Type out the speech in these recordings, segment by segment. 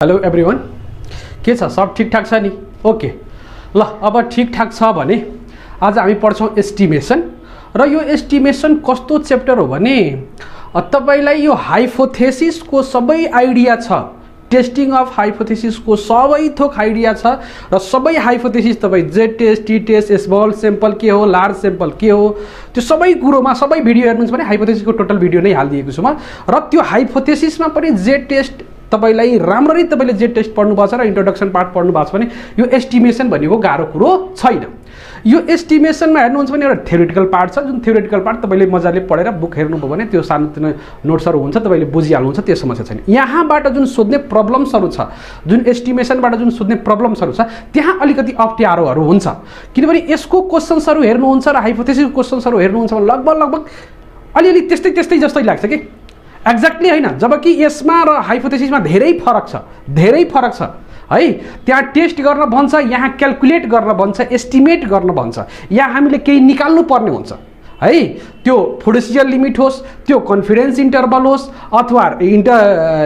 Hello everyone, के छ सब ठिकठाक छ नि? ओके ल, अब ठिकठाक छ भने आज हामी पढ्छौँ एस्टिमेसन। र यो एस्टिमेसन कस्तो च्याप्टर हो भने तपाईलाई यो हाइपोथेसिसको सबै आइडिया छ, टेस्टिङ अफ हाइपोथेसिसको सबै थोक आइडिया छ र सबै हाइपोथेसिस तपाईँ Z test, T test, small sample के हो, लार्ज सेम्पल के हो, त्यो सबै कुरोमा सबै भिडियो हेर्नुहुन्छ भने हाइपोथेसिसको टोटल भिडियो नै हालिदिएको छु म। र त्यो हाइपोथेसिसमा पनि जेड टेस्ट तपाईलाई राम्ररी तपाईले जेड टेस्ट पढ्नु भएको छ र इन्ट्रोडक्सन पार्ट पढ्नु भएको छ भने यो एस्टिमेसन भनेको गाह्रो कुरो छैन। यो एस्टिमेसनमा हेर्नुहुन्छ भने एउटा थ्योरेटिकल पार्ट छ, जुन थ्योरेटिकल पार्ट तपाईले मजाले पढेर बुक हेर्नुभयो भने त्यो सानोतिनो नोट्सहरू हुन्छ, तपाईले बुझिहाल्नुहुन्छ, त्यो समस्या छैन। यहाँबाट जुन सोध्ने प्रब्लम्सहरू छ, जुन एस्टिमेसनबाट जुन सोध्ने प्रब्लम्सहरू छ, त्यहाँ अलिकति अप्ठ्यारोहरू हुन्छ, किनभने यसको क्वेसन्सहरू हेर्नुहुन्छ र हाइपोथेसिस क्वेसन्सहरू हेर्नुहुन्छ भने लगभग अलिअलि त्यस्तै जस्तै लाग्छ कि एक्ज्याक्टली होइन, जबकि यसमा र हाइपोथेसिसमा धेरै फरक छ है। त्यहाँ टेस्ट गर्न भन्छ, यहाँ क्याल्कुलेट गर्न भन्छ, एस्टिमेट गर्न भन्छ, यहाँ हामीले केही निकाल्नु पर्ने हुन्छ है। त्यो फिडुसियल लिमिट होस्, त्यो कन्फिडेन्स इन्टरभल होस्, अथवा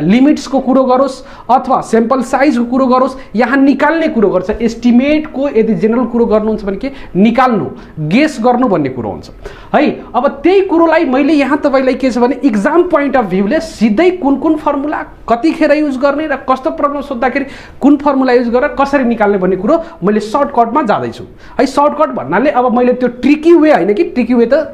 लिमिट्सको कुरो गरोस्, अथवा सेम्पल साइजको कुरो गरोस्, यहाँ निकाल्ने कुरो गर्छ। एस्टिमेटको यदि जेनरल कुरो गर्नुहुन्छ भने के निकाल्नु, गेस गर्नु भन्ने कुरो हुन्छ है। अब त्यही कुरोलाई मैले यहाँ तपाईँलाई के छ भने इक्जाम पोइन्ट अफ भ्यूले सिधै कुन फर्मुला कतिखेर युज गर्ने र कस्तो प्रब्लम सोद्धाखेरि कुन फर्मुला युज गरेर कसरी निकाल्ने भन्ने कुरो मैले सर्टकटमा जाँदैछु है। सर्टकट भन्नाले अब मैले त्यो ट्रिकी वे होइन कि, ट्रिकी वे त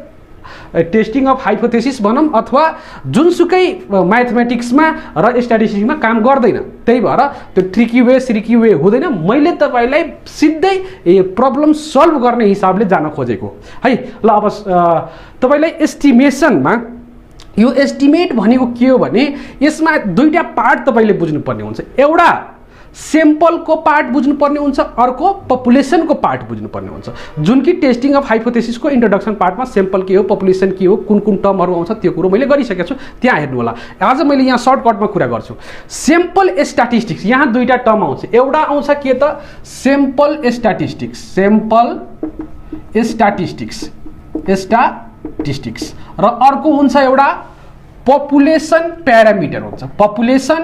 टेस्टिङ अफ हाइपोथेसिस भनौँ अथवा जुनसुकै म्याथमेटिक्समा र स्ट्याटिस्टिक्समा काम गर्दैन, त्यही भएर त्यो ट्रिकी वे हुँदैन। मैले तपाईँलाई सिधै प्रब्लम सल्भ गर्ने हिसाबले जान खोजेको है। ल अब तपाईँलाई एस्टिमेसनमा यो एस्टिमेट भनेको के हो भने यसमा दुईटा पार्ट तपाईँले बुझ्नुपर्ने हुन्छ। एउटा सेम्पलको पार्ट बुझ्नुपर्ने हुन्छ, अर्को पपुलेसनको पार्ट बुझ्नुपर्ने हुन्छ। जुन कि टेस्टिङ अफ हाइपोथेसिसको इन्ट्रोडक्सन पार्टमा सेम्पल के हो, पपुलेसन के हो, कुन टर्महरू आउँछ त्यो कुरो मैले गरिसकेको छु, त्यहाँ हेर्नु होला। आज मैले यहाँ सर्टकटमा कुरा गर्छु। सेम्पल स्ट्याटिस्टिक्स, यहाँ दुईटा टर्म आउँछ। एउटा आउँछ के त सेम्पल स्ट्याटिस्टिक्स र अर्को हुन्छ एउटा पपुलेसन प्यारामिटर हुन्छ। पपुलेसन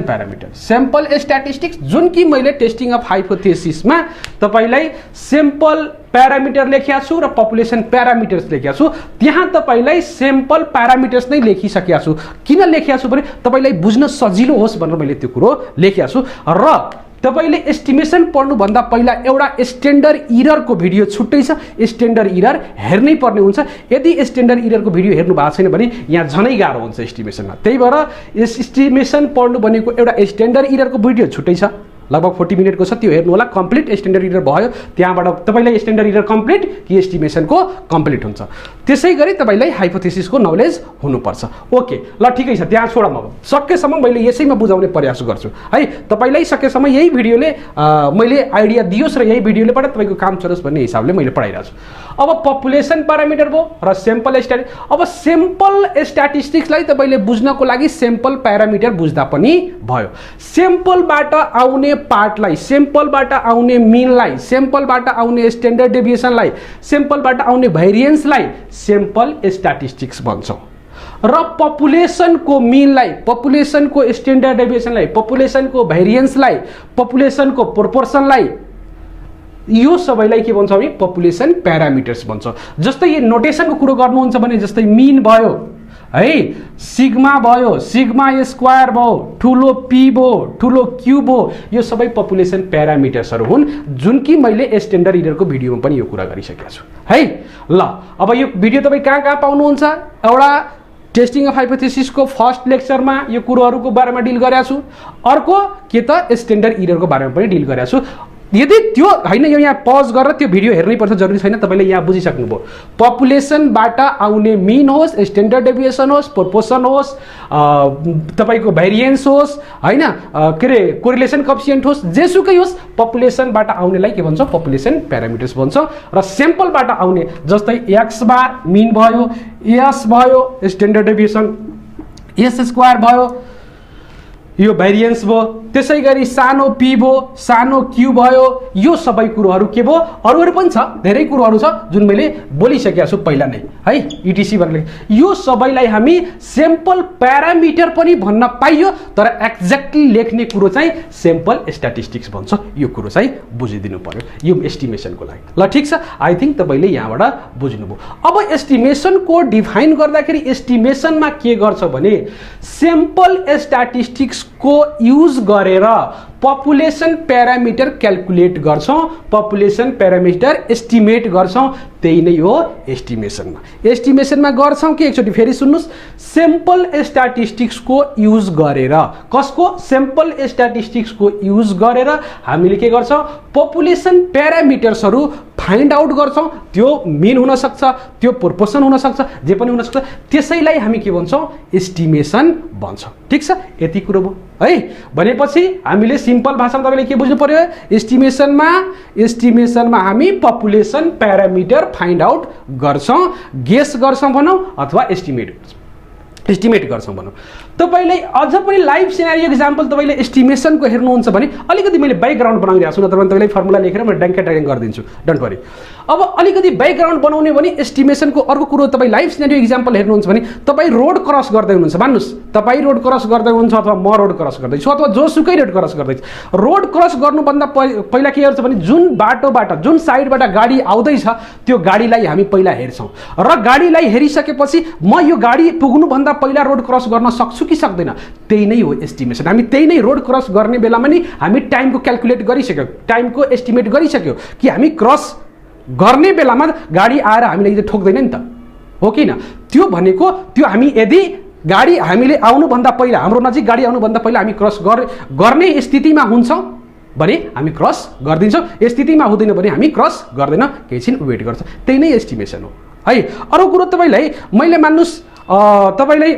प्यारामिटर सेम्पल स्ट्याटिस्टिक्स, जुन कि मैले टेस्टिङ अफ हाइपोथेसिसमा तपाईलाई सेम्पल प्यारामिटर लेखिया छु र पपुलेसन प्यारामिटर्स लेखिया छु। त्यहाँ तपाईलाई सेम्पल प्यारामिटर्स नै लेखिसकेका छु। किन लेखिया छु भने तपाईलाई बुझ्न सजिलो होस् भनेर मैले त्यो कुरो लेखिया छु। र तपाईले एस्टिमेसन पढ्नुभन्दा पहिला एउटा स्ट्यान्डर्ड इररको भिडियो छुट्टै छ, स्ट्यान्डर्ड इरर हेर्नै पर्ने हुन्छ। यदि स्ट्यान्डर्ड इररको भिडियो हेर्नु भएको छैन भने यहाँ झनै गाह्रो हुन्छ एस्टिमेसनमा। त्यही भएर एस्टिमेसन पढ्नु भनेको एउटा स्ट्यान्डर्ड इररको भिडियो छुट्टै छ, लगभग 40 मिनटको छ, त्यो हेर्नु होला। कम्प्लिट स्ट्यान्डर्ड इरर भयो, त्यहाँबाट तपाईँलाई स्ट्यान्डर्ड इरर कम्प्लिट कि एस्टिमेसनको कम्प्लिट हुन्छ। त्यसै गरी तपाईँलाई हाइपोथेसिसको नलेज हुनुपर्छ। ओके ल, ठिकै छ, त्यहाँ छोडौँ। अब सकेसम्म मैले यसैमा बुझाउने प्रयास गर्छु है। तपाईँलाई सकेसम्म यही भिडियोले मैले आइडिया दियोस् र यही भिडियोलेबाट तपाईँको काम चलोस् भन्ने हिसाबले मैले पढाइरहेको छु। अब पपुलेसन प्यारामिटर भयो र सेम्पल स्ट्याटिस्टिक्स। अब सेम्पल स्ट्याटिस्टिक्सलाई तपाईँले बुझ्नको लागि सेम्पल प्यारामिटर बुझ्दा पनि भयो। सेम्पलबाट आउने पार्टलाई, सेम्पलबाट आउने मिनलाई, सेम्पलबाट आउने स्ट्यान्डर्ड डेभिएसनलाई, सेम्पलबाट आउने भेरिएन्सलाई सेम्पल स्ट्याटिस्टिक्स भन्छौँ। र पपुलेसनको मिनलाई, पपुलेसनको स्ट्यान्डर्ड डेभिएसनलाई, पपुलेसनको भेरिएन्सलाई, पपुलेसनको प्रोपोर्सनलाई, यो सबैलाई के भन्छौँ हामी पपुलेसन प्यारामिटर्स भन्छौँ। जस्तै यो नोटेसनको कुरो गर्नुहुन्छ भने जस्तै मिन भयो है, सिग्मा भयो, सिग्मा स्क्वायर भयो, ठुलो पी भयो, ठुलो क्यू भयो, यो सबै पपुलेसन प्यारामिटर्सहरू हुन्, जुन कि मैले स्ट्यान्डर्ड इररको भिडियोमा पनि यो कुरा गरिसकेको छु है। ल अब यो भिडियो तपाईँ कहाँ पाउनुहुन्छ? एउटा टेस्टिङ अफ हाइपोथेसिसको फर्स्ट लेक्चरमा यो कुरोहरूको बारेमा डिल गरेको छु, अर्को के त स्ट्यान्डर्ड इररको बारेमा पनि डिल गरेको छु। यदि त्यो होइन, यो यहाँ पज गरेर त्यो भिडियो हेर्नै पर्छ जरुरी छैन, तपाईँले यहाँ बुझिसक्नुभयो। पपुलेसनबाट आउने मिन होस्, स्ट्यान्डर्ड डेभिएसन होस्, प्रोपोर्सन होस्, तपाईँको भेरिएन्स होस् होइन, के अरे कोरिलेसन कोएफिसिएन्ट होस्, जेसुकै होस्, पपुलेसनबाट आउनेलाई के भन्छौँ पपुलेसन प्यारामिटर्स भन्छौँ। र सेम्पलबाट आउने जस्तै एक्स बार मिन भयो, एस भयो स्ट्यान्डर्ड डेभिएसन, एस स्क्वायर भयो, यो भेरिएन्स भयो, त्यसै गरी सानो p भयो, सानो q भयो, यो सबै कुरोहरू के भयो, अरूहरू पनि छ, धेरै कुरोहरू छ जुन मैले बोलिसकेको छु पहिला नै है, etc भनेर। यो सबैलाई हामी स्याम्पल प्यारामिटर पनि भन्न पाइयो, तर एक्ज्याक्टली लेख्ने कुरो चाहिँ स्याम्पल स्ट्याटिस्टिक्स भन्छ। यो कुरो चाहिँ बुझिदिनु पर्यो यो एस्टिमेसनको लागि। ल ठिक छ, आई थिङ्क तपाईँले यहाँबाट बुझ्नुभयो। अब एस्टिमेसनको डिफाइन गर्दाखेरि एस्टिमेसनमा के गर्छ भने स्याम्पल स्ट्याटिस्टिक्सको युज गरेर पपुलेसन प्यारामिटर क्याल्कुलेट गर्छौँ, पपुलेसन प्यारामिटर एस्टिमेट गर्छौँ, त्यही नै हो एस्टिमेसनमा। एस्टिमेसनमा गर्छौँ कि एकचोटि फेरि सुन्नुहोस्, स्याम्पल स्ट्याटिस्टिक्सको युज गरेर, कसको? स्याम्पल स्ट्याटिस्टिक्सको युज गरेर हामीले के गर्छौँ, पपुलेसन प्यारामिटर्सहरू फाइन्ड आउट गर्छौँ। त्यो मिन हुनसक्छ, त्यो प्रोपोर्सन हुनसक्छ, जे पनि हुनसक्छ, त्यसैलाई हामी के भन्छौँ, एस्टिमेसन भन्छौँ। ठिक छ, यति कुरो भयो है। भनेपछि हामीले सिम्पल भाषामा तपाईँले के बुझ्नु पर्यो, एस्टिमेसनमा हामी पपुलेसन प्यारामिटर फाइन्ड आउट गर्छौँ, गेस गर्छौँ भनौँ, अथवा एस्टिमेट गर्छौँ भनौँ। तपाईँले अझ पनि लाइभ सिनारियो एक्जाम्पल तपाईँले एस्टिमेसनको हेर्नुहुन्छ भने अलिकति मैले ब्याकग्राउन्ड बनाइरहेको छु, नत्र भने तपाईँले फर्मुला लेखेर म ड्याङ्का गरिदिन्छु, डोन्ट वरी। अब अलिकति ब्याकग्राउन्ड बनाउने भने एस्टिमेसनको अर्को कुरो, तपाईँ लाइभ सिनारियो एक्जाम्पल हेर्नुहुन्छ भने तपाईँ रोड क्रस गर्दै हुनुहुन्छ, भन्नुहोस् तपाईँ रोड क्रस गर्दै हुनुहुन्छ अथवा म रोड क्रस गर्दैछु अथवा जोसुकै रोड क्रस गर्दैछु। रोड क्रस गर्नुभन्दा पहिला के गर्छ भने जुन बाटोबाट, जुन साइडबाट गाडी आउँदैछ त्यो गाडीलाई हामी पहिला हेर्छौँ, र गाडीलाई हेरिसकेपछि म यो गाडी पुग्नुभन्दा पहिला रोड क्रस गर्न सक्छु कि सक्दैन, त्यही नै हो एस्टिमेसन। हामी त्यही नै रोड क्रस गर्ने बेलामा नि हामी टाइमको क्याल्कुलेट गरिसक्यौँ, टाइमको एस्टिमेट गरिसक्यौँ कि हामी क्रस गर्ने बेलामा गाडी आएर हामीले ठोक्दैन नि त, हो कि न? त्यो भनेको त्यो हामी यदि गाडी हामीले आउनुभन्दा पहिला, हाम्रो नजिक गाडी आउनुभन्दा पहिला हामी क्रस गर्ने स्थितिमा हुन्छौँ भने हामी क्रस गरिदिन्छौँ, स्थितिमा हुँदैन भने हामी क्रस गर्दैन, केही छिन वेट गर्छ, त्यही नै एस्टिमेसन हो है। अरू कुरो तपाईँलाई मैले मान्नुहोस्, तपाईँलाई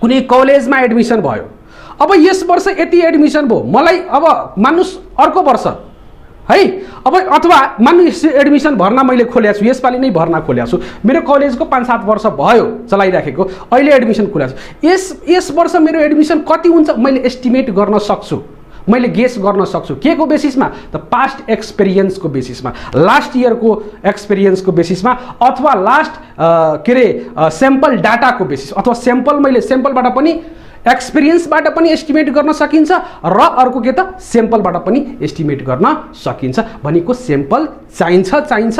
कुनै कलेजमा एडमिसन भयो, अब यस वर्ष यति एडमिसन भयो, मलाई अब मान्नुहोस् अर्को वर्ष है, अब अथवा मान्नु एडमिसन भर्ना मैले खोलेको छु, यसपालि नै भर्ना खोलेको छु, मेरो कलेजको 5-7 वर्ष भयो चलाइराखेको, अहिले एडमिसन खोलेको छु, यस वर्ष मेरो एडमिसन कति हुन्छ मैले एस्टिमेट गर्न सक्छु, मैले गेस गर्न सक्छु। के को बेसिसमा? त पास्ट एक्सपिरियन्सको बेसिसमा, लास्ट इयरको एक्सपिरियन्सको बेसिसमा, अथवा लास्ट के अरे स्याम्पल डाटाको बेसिस, अथवा मैले स्याम्पलबाट पनि एक्सपिरियन्सबाट पनि एस्टिमेट गर्न सकिन्छ, र अर्को के त स्याम्पलबाट पनि एस्टिमेट गर्न सकिन्छ। भनेको स्याम्पल चाहिन्छ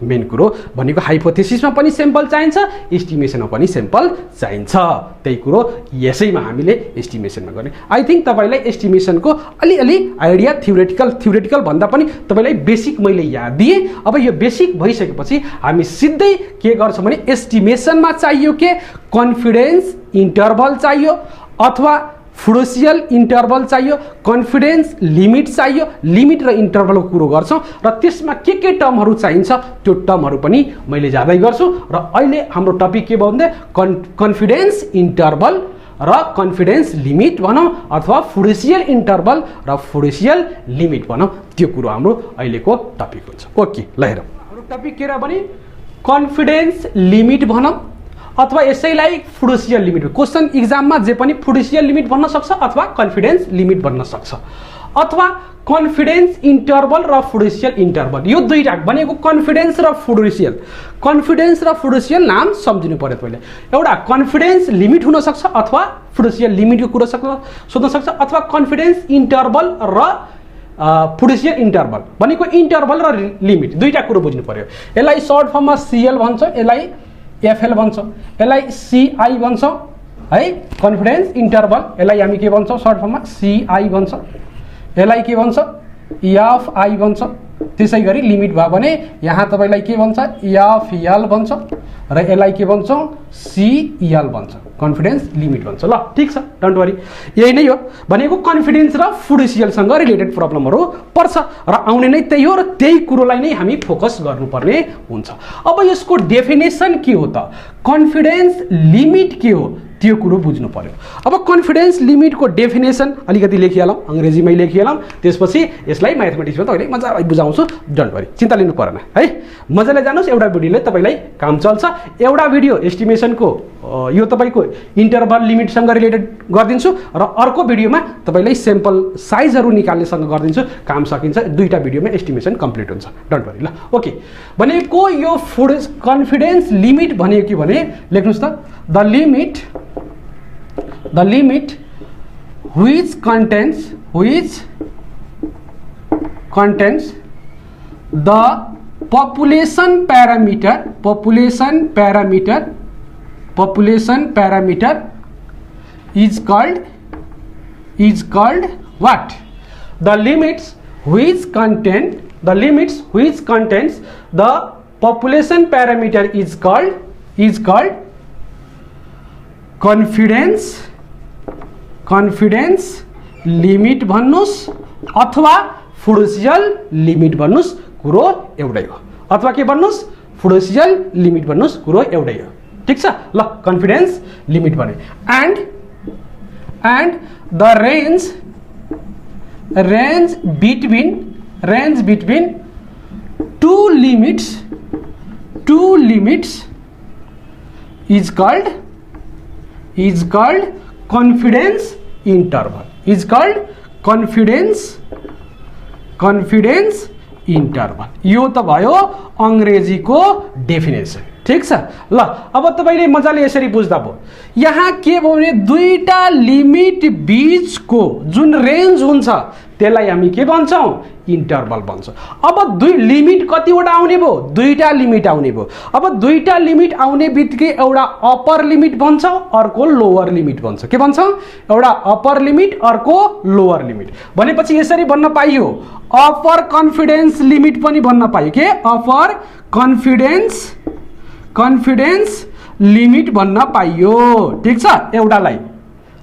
मेन कुरो भनेको, हाइपोथेसिसमा पनि स्याम्पल चाहिन्छ, एस्टिमेसनमा पनि स्याम्पल चाहिन्छ, त्यही कुरो यसैमा हामीले एस्टिमेसनमा गर्ने। आई थिङ्क तपाईँलाई एस्टिमेसनको अलिअलि आइडिया थ्योरेटिकल भन्दा पनि तपाईँलाई बेसिक मैले याद दिएँ। अब यो बेसिक भइसकेपछि हामी सिधै के गर्छौँ भने एस्टिमेसनमा चाहियो के कन्फिडेन्स इन्टरभल चाहियो, अथवा फिडुसियल इन्टरभल चाहियो, कन्फिडेन्स लिमिट चाहियो, लिमिट र इन्टरभलको कुरो गर्छौँ, र त्यसमा के टर्महरू चाहिन्छ त्यो टर्महरू पनि मैले जाँदै गर्छु। र अहिले हाम्रो टपिक के भयो भन्दा कन्फिडेन्स इन्टरभल र कन्फिडेन्स लिमिट भनौँ, अथवा फिडुसियल इन्टरभल र फिडुसियल लिमिट भनौँ, त्यो कुरो हाम्रो अहिलेको टपिक हुन्छ। ओके, ल हेरौँ हाम्रो टपिक के र भने कन्फिडेन्स लिमिट भनौँ, अथवा यसैलाई फिडुसियल लिमिट। क्वेसन इक्जाममा जे पनि फिडुसियल लिमिट भन्न सक्छ अथवा कन्फिडेन्स लिमिट भन्न सक्छ, अथवा कन्फिडेन्स इन्टरभल र फिडुसियल इन्टरभल, यो दुईटा भनेको कन्फिडेन्स र फिडुसियल नाम सम्झिनु पर्यो तपाईँले। एउटा कन्फिडेन्स लिमिट हुनसक्छ अथवा फिडुसियल लिमिटको कुरो सोध्न सक्छ, अथवा कन्फिडेन्स इन्टरभल र फिडुसियल इन्टरभल भनेको इन्टरभल र लिमिट दुईटा कुरो बुझ्नु पर्यो। यसलाई सर्ट फर्ममा सिएल भन्छ, यसलाई एफएल भन्छौँ, यसलाई सिआई भन्छौँ है, कन्फिडेन्स इन्टरभल, यसलाई हामी के भन्छौँ सर्ट फर्ममा सिआई भन्छौँ, यसलाई के भन्छ एफआई भन्छ। त्यसै गरी लिमिट भयो भने यहाँ तपाईँलाई के भन्छ एफएल भन्छ, र यसलाई के भन्छौँ सिएल भन्छ, कन्फिडेन्स लिमिट भन्छ। ल ठिक छ, डोन्ट वरी, यही नै हो भनेको कन्फिडेन्स र फिडुसियलसँग रिलेटेड प्रब्लमहरू पर्छ, र आउने नै त्यही हो, र त्यही कुरोलाई नै हामी फोकस गर्नुपर्ने हुन्छ। अब यसको डेफिनेसन के हो त, कन्फिडेन्स लिमिट के हो त्यो कुरो बुझ्नु पर्यो। अब कन्फिडेन्स लिमिटको डेफिनेसन अलिकति लेखिहालौँ, अङ्ग्रेजीमै लेखिहालौँ, त्यसपछि यसलाई म्याथमेटिक्समा तपाईँले मजाले बुझाउँछु, डोन्ट वरी, चिन्ता लिनु परेन है, मजाले जानुहोस्। एउटा भिडियोले तपाईँलाई काम चल्छ, एउटा भिडियो एस्टिमेसनको यो तपाईको इन्टरभल लिमिटसँग रिलेटेड गरिदिन्छु र अर्को भिडियोमा तपाईलाई सैंपल साइजहरु निकाल्नेसँग गरिदिन्छु। काम सकिन्छ, दुईटा भिडियोमा एस्टिमेसन कम्प्लिट हुन्छ, डोन्ट वरी ल। ओके, भनेको यो फुड कन्फिडेन्स लिमिट भनेको के भने लेख्नुस् त, the limit which contains the population parameter is called what? The limits which contains the population parameter is called confidence limit भन्नुस् अथवा फिडुसियल लिमिट भन्नुस्, कुरो एउटै हो। अथवा के भन्नुस्, फिडुसियल लिमिट भन्नुस्, कुरो एउटै हो। ठीक छ ल, कन्फिडेन्स लिमिट भने and the range between two limits is called confidence interval, confidence interval। यो त भयो अंग्रेजीको डेफिनेसन। ठीक छ ल, अब तपाईले मजाले यसरी बुझ्दा भयो। यहाँ के भयो भने दुईटा लिमिट बीचको जुन रेन्ज हुन्छ त्यसलाई हामी के भन्छौं, इन्टरभल भन्छ। अब दुई लिमिट कतिवटा आउने भयो, दुईटा लिमिट आउने भयो। अब दुईटा लिमिट आउने बित्तिकै एउटा अप्पर लिमिट भन्छ, अर्को लोअर लिमिट भन्छ। के भन्छ, एउटा अप्पर लिमिट, अर्को लोअर लिमिट। भनेपछि यसरी भन्न पाइयो, अप्पर कन्फिडेन्स लिमिट पनि भन्न पाइयो। के अप्पर कन्फिडेन्स लिमिट भन्न पाइयो। ठीक छ, एउटालाई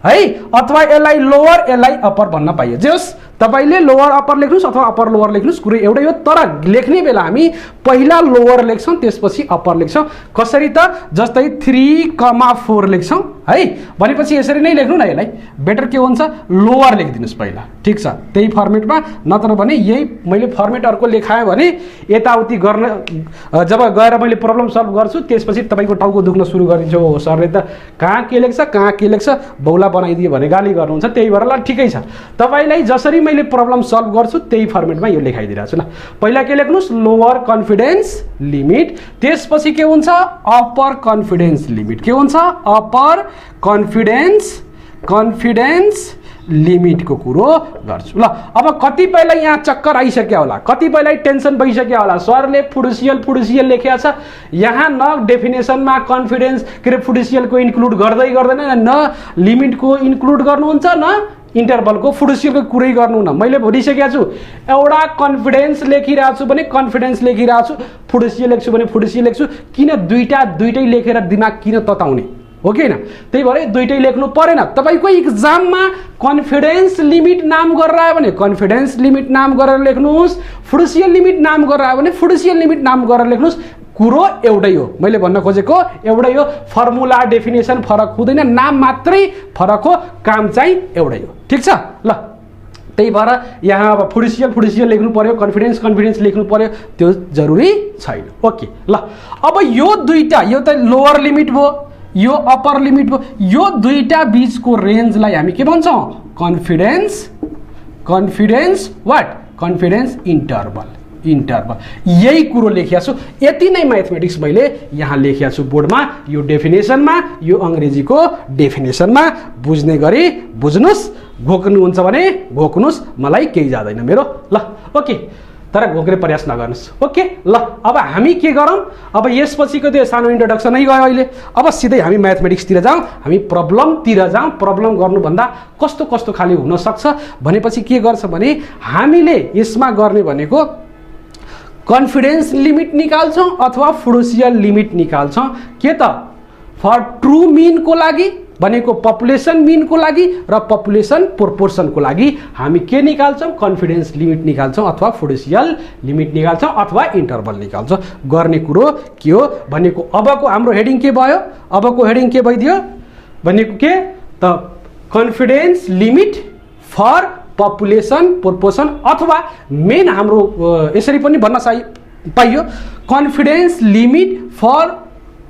है, अथवा यसलाई लोअर यसलाई अप्पर भन्न पाइयो। जस तपाईले लोअर अप्पर लेख्नुस् अथवा अप्पर लोअर लेख्नुस्, कुरो एउटै हो। तर लेख्ने बेला हामी पहिला लोअर लेख्छौं त्यसपछि अप्पर लेख्छौं। कसरी त, जस्तै 3,4 लेख्छौं है, भनेपछि यसरी नै लेख्नु न। यसलाई बेटर के हुन्छ, लोअर लेखिदिनुस् पहिला। ठीक छ, त्यही फर्मेटमा, नत्र भने यही मैले फर्मेट अर्को लेखाएँ भने यताउति गर्न जब गएर मैले प्रब्लम सल्भ गर्छु त्यसपछि तपाईको टाउको दुख्न सुरु गरिन्छ। ओ सरले त कहाँ के लेख्छ बौला बनाइदियो भने गाली गर्नुहुन्छ। त्यही भएर ल ठिकै छ, तपाईलाई जसरी मैले प्रब्लम सल्भ गर्छु त्यही फर्मेटमा यो लेखाइदिरहेको छु ल। पहिला के लेख्नुस्, लोअर कन्फिडेन्स लिमिट, त्यसपछि के हुन्छ, अप्पर कन्फिडेन्स लिमिट। के हुन्छ, अप्पर कन्फिडेन्स लिमिट को कुरो गर्छु ल। अब कतिपयलाई यहाँ चक्कर आइसक्यो होला, कतिपयलाई टेन्सन भइसक्यो होला, सरले फुडुसियल लेखेको छ, यहाँ न डेफिनेसनमा कन्फिडेन्स के फुडुसियल को इन्क्लुड गर्दैन, न लिमिट को इन्क्लुड गर्नुहुन्छ, न इन्टरभल को फुडुसियल को कुरै गर्नु न। मैले भनिसकेको छु, एउटा कन्फिडेन्स लेखिरहेको छु भने कन्फिडेन्स लेखिरहेको छु, फुडुसियल लेख्छु भने फुडुसियल लेख्छु। किन दुईटै लेखेर दिमाग किन तताउने हो कि हैन? त्यही भएर दुईटै लेख्नु परेन। तपाईको एक्जाममा कन्फिडेन्स लिमिट नाम गरेर आयो भने कन्फिडेन्स लिमिट नाम गरेर लेख्नुस्, फुडुसियल लिमिट नाम गरेर आयो भने फुडुसियल लिमिट नाम गरेर लेख्नुस्, कुरो एउटै हो। मैले भन्न खोजेको एउटै हो। फर्मुला डेफिनेसन फरक हुँदैन, नाम मात्रै फरक हो, काम चाहिँ एउटै हो। ठीक छ ल, त्यही भएर यहाँ अब फुडुसियल लेख्नु पर्यो, कन्फिडेन्स लेख्नु पर्यो, त्यो जरुरी छैन। ओके ल, अब यो दुईटा, यो त लोअर लिमिट भयो, यो अप्पर लिमिट भयो, यो दुईटा बीचको रेन्जलाई हामी के भन्छौं, कन्फिडेन्स व्हाट, कन्फिडेन्स इन्टरभल। यही कुरो लेखिया छु। यति नै म्याथमेटिक्स मैले यहाँ लेखिया छु बोर्डमा। यो डेफिनेसनमा, यो अंग्रेजीको डेफिनेसनमा बुझ्ने गरी बुझ्नुस्। घोक्नुहुन्छ भने घोक्नुस्, मलाई केही जादैन मेरो ल। ओके, तर घोक्ने प्रयास नगर्नुस्। ओके ल, अब हामी के गरौँ, अब यसपछिको त्यो सानो इन्ट्रोडक्सन नै गयो अहिले। अब सिधै हामी म्याथमेटिक्सतिर जाउँ, हामी प्रब्लमतिर जाउँ। प्रब्लम गर्नुभन्दा कस्तो कस्तो खाली हुन सक्छ भनेपछि के गर्छ भने हामीले यसमा गर्ने भनेको कन्फिडेन्स लिमिट निकाल्छौं अथवा फुडुसियल लिमिट निकाल्छौं। के त, फर ट्रु मीन को लागि भनेको पपुलेसन मीन को लागि र पपुलेसन प्रोपोर्सन को लागि हामी के निकाल्छौं, कन्फिडेन्स लिमिट निकाल्छौं अथवा फुडुसियल लिमिट निकाल्छौं अथवा इन्टरभल निकाल्छौं। गर्ने कुरो के हो भनेको अबको हाम्रो हेडिङ के भयो, अबको हेडिङ के भइदियो भनेको के त, confidence limit for population proportion, अथवा मेन हाम्रो यसरी पनि भन्न पाइयो, confidence limit for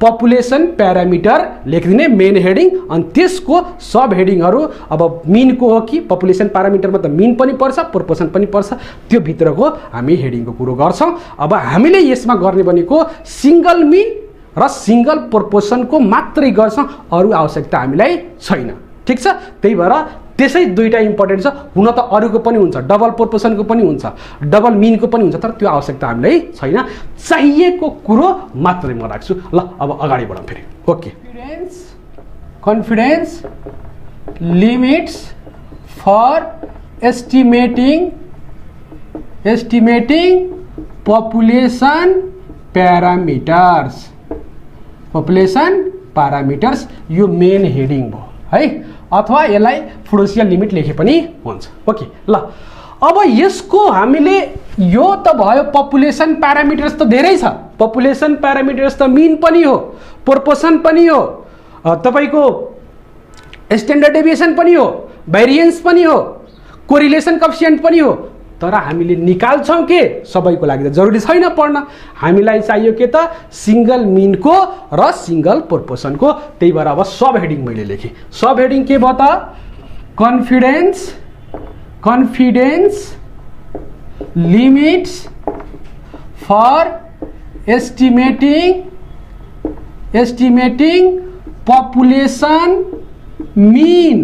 population parameter लेखिदिने मेन हेडिङ, अनि त्यसको सब हेडिङहरू अब मिनको हो कि पपुलेसन प्यारामिटरमा त मिन पनि पर्छ, प्रोपोर्सन पनि पर्छ, त्यो भित्रको हामी हेडिङको कुरो गर्छौँ। अब हामीले यसमा गर्ने भनेको सिंगल मिन र सिंगल प्रोपोर्सनको मात्रै गर्छौँ, अरू आवश्यकता हामीलाई छैन। ठिक छ, त्यही भएर त्यसै दुईटा इम्पोर्टेन्ट छ। हुन त अरूको पनि हुन्छ, डबल प्रोपोर्सनको पनि हुन्छ, डबल मिनको पनि हुन्छ, तर त्यो आवश्यकता हामीलाई छैन, चाहिएको कुरो मात्रै म राख्छु। ल अब अगाडि बढौँ फेरि। Okay, confidence limits for estimating population parameters, यो मेन हेडिङ भयो है, अथवा यसलाई फुडोसियल लिमिट लेखे पनि हुन्छ। ओके, ल अब यसको हामीले यो त भयो पपुलेसन प्यारामिटर्स त धेरै छ, पपुलेसन प्यारामिटर्स त मिन पनि हो, प्रोपोर्सन पनि हो, तपाईको स्ट्यान्डर्ड डेभिएसन पनि हो, भेरिएन्स पनि हो, कोरिलेसन कोएफिसिएन्ट पनि हो, तर हामीले निकाल्छौँ के सबैको लागि त जरुरी छैन पढ्न, हामीलाई चाहियो के त सिंगल मिनको र सिंगल प्रोपोर्सनको। त्यही भएर अब सब हेडिङ मैले लेखेँ। सब हेडिङ के भयो त confidence limits for estimating population mean,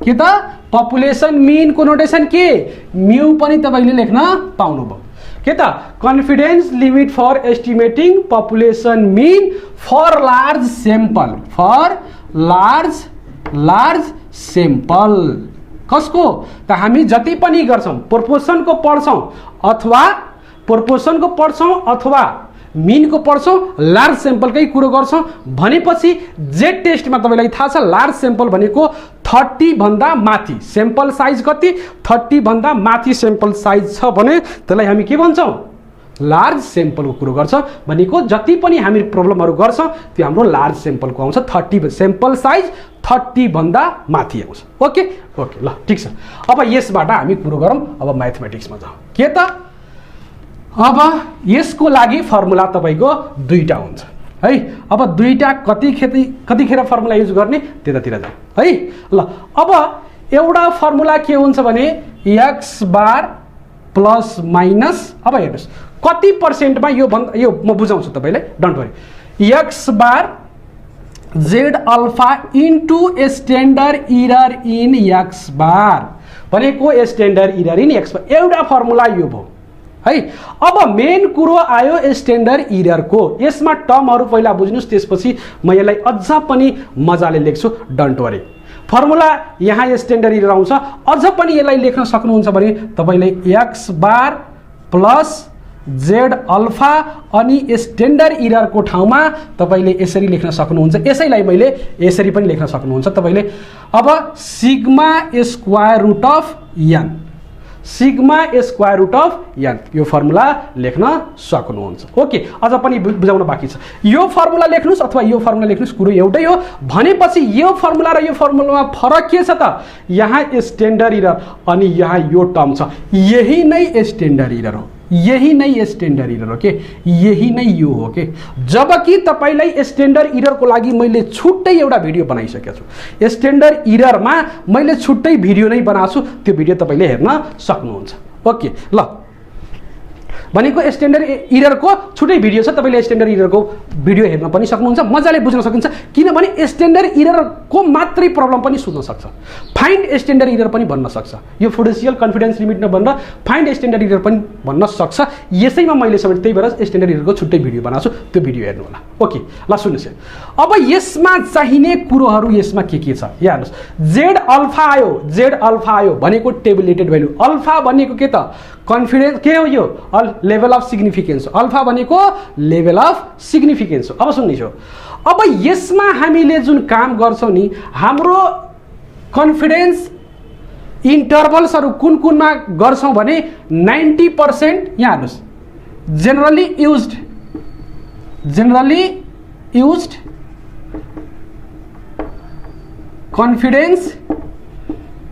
के त पपुलेसन मिन को नोटेसन के म्यू पनि तपाईले लेख्न पाउनुभयो, के त confidence limit for estimating population mean for large sample. कसको त हामी जति पनि गर्छौं प्रोपोर्सनको पढ्छौं अथवा मिन को पढ्छौं, लार्ज सैंपलकै कुरो गर्छौं भनेपछि जेड टेस्टमा तपाईलाई थाहा छ लार्ज सैंपल भनेको 30 भन्दा माथि सैंपल साइज कति 30 भन्दा माथि सैंपल साइज छ भने त्यसलाई हामी के भन्छौं लार्ज सैंपलको कुरो गर्छ भनेको जति पनि हामी प्रब्लमहरु गर्छौं त्यो हाम्रो लार्ज सैंपलको आउँछ 30 सैंपल साइज 30 भन्दा माथि आउँछ। ओके ओके ल ठीक छ। अब यसबाट हामी कुरो गरौँ अब म्याथमेटिक्समा जाउँ। के त अब यसको लागि फर्मुला तपाईको दुईटा हुन्छ है। अब दुईटा कतिखेर फर्मुला युज गर्ने त्यतातिर जाउँ है। ल अब एउटा फर्मुला के हुन्छ भने x बार प्लस माइनस, अब हेर्नुस् कति पर्सेन्टमा यो म बुझाउँछु तपाईलाई, don't worry, x bar z alpha into standard error in x बार भनेको स्ट्यान्डर्ड इरर इन x बार एउटा फर्मुला यो भयो है। अब मेन कुरो आयो स्ट्यान्डर्ड इरर को, यसमा टर्महरु पहिला बुझ्नुस् त्यसपछि म यसलाई अझ पनि मजाले लेख्छु, डोन्ट वरी। फर्मुला यहाँ स्ट्यान्डर्ड इरर आउँछ, अझ पनि यसलाई लेख्न सक्नुहुन्छ भने तपाईले x बार प्लस z अल्फा अनि स्ट्यान्डर्ड इरर को ठाउँमा तपाईले यसरी लेख्न सक्नुहुन्छ। यसैलाई मैले यसरी पनि लेख्न सक्नुहुन्छ तपाईले। अब sigma square root of n, sigma square root of n यो फर्मुला लेख्न सक्नुहुन्छ। ओके, अझ पनि बुझाउन बाँकी छ। यो फर्मुला लेख्नुस् अथवा यो फर्मुला लेख्नुस् कुरो एउटै हो भनेपछि यो फर्मुला र यो फर्मुलामा फरक के छ त, यहाँ स्ट्यान्डर्ड इरर अनि यहाँ यो टर्म छ, यही नै स्ट्यान्डर्ड इरर हो, यही नै स्ट्यान्डर्ड इरर हो के, यही नै यो हो के। जबकि तपाईलाई स्ट्यान्डर्ड इरर को लागि मैले छुट्टै एउटा भिडियो बनाइसकेको छु, स्ट्यान्डर्ड इररमा मैले छुट्टै भिडियो नै बनाएको छु, त्यो भिडियो तपाईले हेर्न सक्नुहुन्छ। ओके ल, भनेको स्ट्यान्डर्ड इरर को छुट्टै भिडियो छ, तपाईले स्ट्यान्डर्ड इरर को भिडियो हेर्न पनि सक्नुहुन्छ, मजाले बुझ्न सक्नुहुन्छ। किनभने स्ट्यान्डर्ड इरर को मात्रै प्रब्लम पनि सुन्न सक्छ, फाइन्ड स्ट्यान्डर्ड इरर पनि भन्न सक्छ, यो फुडेसियल कन्फिडेन्स लिमिट नभनेर फाइन्ड स्ट्यान्डर्ड इरर पनि भन्न सक्छ। यसैमा मैले समेत त्यही भएर स्ट्यान्डर्ड इरर को छुट्टै भिडियो बनाएको छु, त्यो भिडियो हेर्नु होला। ओके ल सुन्नुस्, अब यसमा चाहिने कुरोहरु यसमा के छ यहाँ हेर्नुस्। जेड अल्फा आयो भनेको टेबुलेटेड भ्यालु, अल्फा भनेको के त कन्फिडेन्स के हो, यो लेभल अफ सिग्निफिकेन्स, अल्फा भनेको लेभल अफ सिग्निफिकेन्स हो। अब सुन्नुस्, अब यसमा हामीले जुन काम गर्छौं नि, हाम्रो कन्फिडेन्स इन्टरभल्सहरु कुन कुनमा गर्छौं भने 90% यहाँ हेर्नुस्, जनरली युज्ड कन्फिडेन्स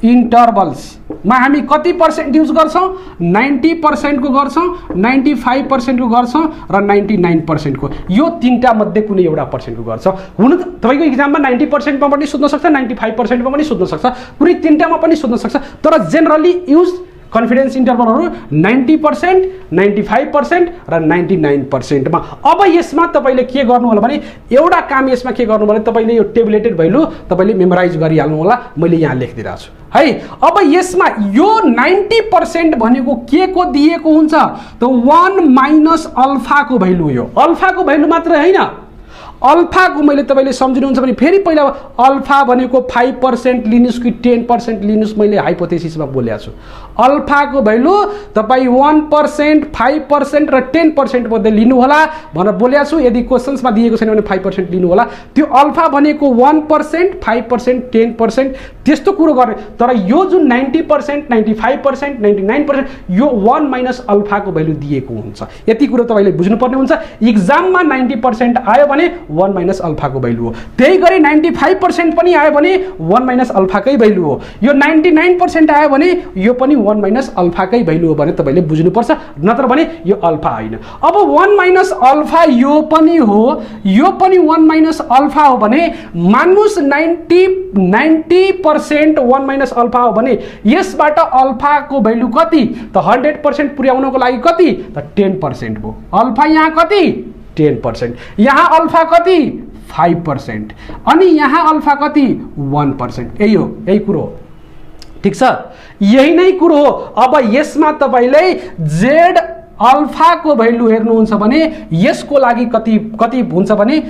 इन्टरभल्स मा हामी कति पर्सेन्ट युज गर्छौँ 90% को गर्छौँ 95% को गर्छौँ र 99% को यो तीनटा मध्ये कुनै एउटा पर्सेन्टको गर्छ हुन त तपाईको एक्जाममा 90% मा पनि सोध्न सक्छ 95% मा पनि सोध्न सक्छ कुनै तीनटामा पनि सोध्न सक्छ तर जेनरली युज कन्फिडेन्स इन्टरभलहरु 90% 95% र 99% मा अब यसमा तपाईले के गर्नु होला भने एउटा काम यसमा के गर्नु भने तपाईले यो टेबुलेटेड भ्यालु तपाईले मेमोराइज गरिहाल्नु होला मैले यहाँ लेखिदिरहेको छु है अब यसमा यो 90% भनेको के को दिएको हुन्छ त 1 माइनस अल्फा को भ्यालु यो अल्फा को भ्यालु मात्र हैन अल्फा को मैले तपाईले सम्झिनुहुन्छ भने फेरि पहिला अल्फा भनेको 5% लिनुस् कि 10% लिनुस् मैले हाइपोथेसिसमा बोलेको छु अल्फा को भ्यालु तपाई 1% 5% र 10% मध्ये लिनु होला भनेर बोलेको छु यदि क्वेशन्समा दिएको छैन भने 5% लिनु होला त्यो अल्फा भनेको 1% 5% 10% त्यस्तो कुरो गर्ने तर यो जुन 90% 95% 99% यो 1 माइनस अल्फा को भ्यालु दिएको हुन्छ यति कुरो तपाईले बुझ्नुपर्ने हुन्छ एक्जाममा 90% आयो भने 1 माइनस अल्फा को भ्यालु हो त्यही गरी 95% पनि आयो भने 1 माइनस अल्फा कै भ्यालु हो यो 99% आयो भने यो पनि 1 माइनस अल्फा कै भ्यालु हो भने तपाईले बुझ्नु पर्छ नत्र भने यो अल्फा हैन अब 1 माइनस अल्फा यो पनि हो यो पनि 1 माइनस अल्फा हो भने मान्नुस् 90% 1 माइनस अल्फा हो भने यसबाट अल्फा को भ्यालु कति त 100% पुर्याउनको लागि कति त 10% हो अल्फा यहाँ कति 10% यहाँ अल्फा कति 5% अनि यहाँ अल्फा कति 1% यही कुरो हो ठीक छ यही नै कुरो हो अब यसमा तपाईले z अल्फा को भ्यालु हेर्नुहुन्छ भने यसको लागि कति हुन्छ भने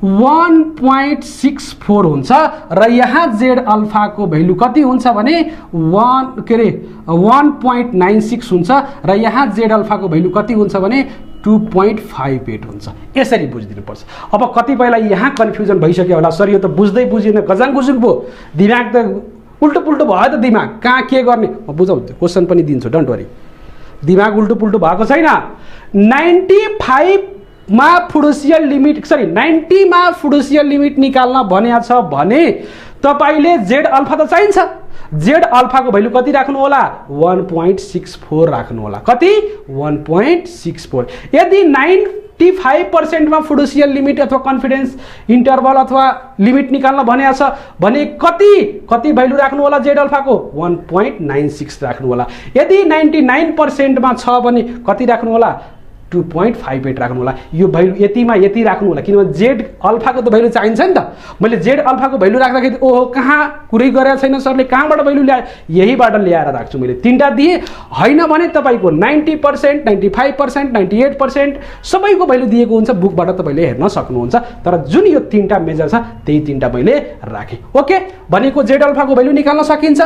1.64 हुन्छ र यहाँ z अल्फा को भ्यालु कति हुन्छ भने 1.96 हुन्छ र यहाँ z अल्फा को भ्यालु कति हुन्छ भने 2.58 हुन्छ यसरी बुझिदिनु पर्छ अब कतिपयलाई यहाँ कन्फ्युजन भइसक्यो होला सर यो त बुझ्दै बुझिन गजाङ गुजुङ भयो दिमाग त उल्टो पुल्टो भयो त दिमाग कहाँ के गर्ने म बुझाउँछु क्वेशन पनि दिन्छु डोन्ट वरी दिमाग उल्टो पुल्टो भएको छैन 95 मा फुडुसियल लिमिट 90 मा फुडुसियल लिमिट निकाल्न भनेको छ भने तपाईले z अल्फा त चाहिन्छ z अल्फा को भ्यालु कति राख्नु होला 1.64 राख्नु होला कति 1.64 यदि 95% मा फुडुसियल लिमिट अथवा कन्फिडेन्स इन्टरभल अथवा लिमिट निकाल्न भनेको छ भने कति भ्यालु राख्नु होला z अल्फा को 1.96 राख्नु होला यदि 99% मा छ भने कति राख्नु होला 2.58 राख्नु होला यो भ्यालु यतिमा यति राख्नु होला किनभने z अल्फा को त भ्यालु चाहिन्छ नि त मैले z अल्फा को भ्यालु राख्दाखेरि ओहो कहाँ कुरै गरेको छैन सरले कहाँबाट भ्यालु ल्याए यहीबाट ल्याएर राख्छु मैले तीनटा दिए हैन भने तपाईको 90% 95% 98% सबैको भ्यालु दिएको हुन्छ बुकबाट तपाईले हेर्न सक्नुहुन्छ तर जुन यो तीनटा मेजर छ त्यही तीनटा मैले राखे ओके भनेको z अल्फा को भ्यालु निकाल्न सकिन्छ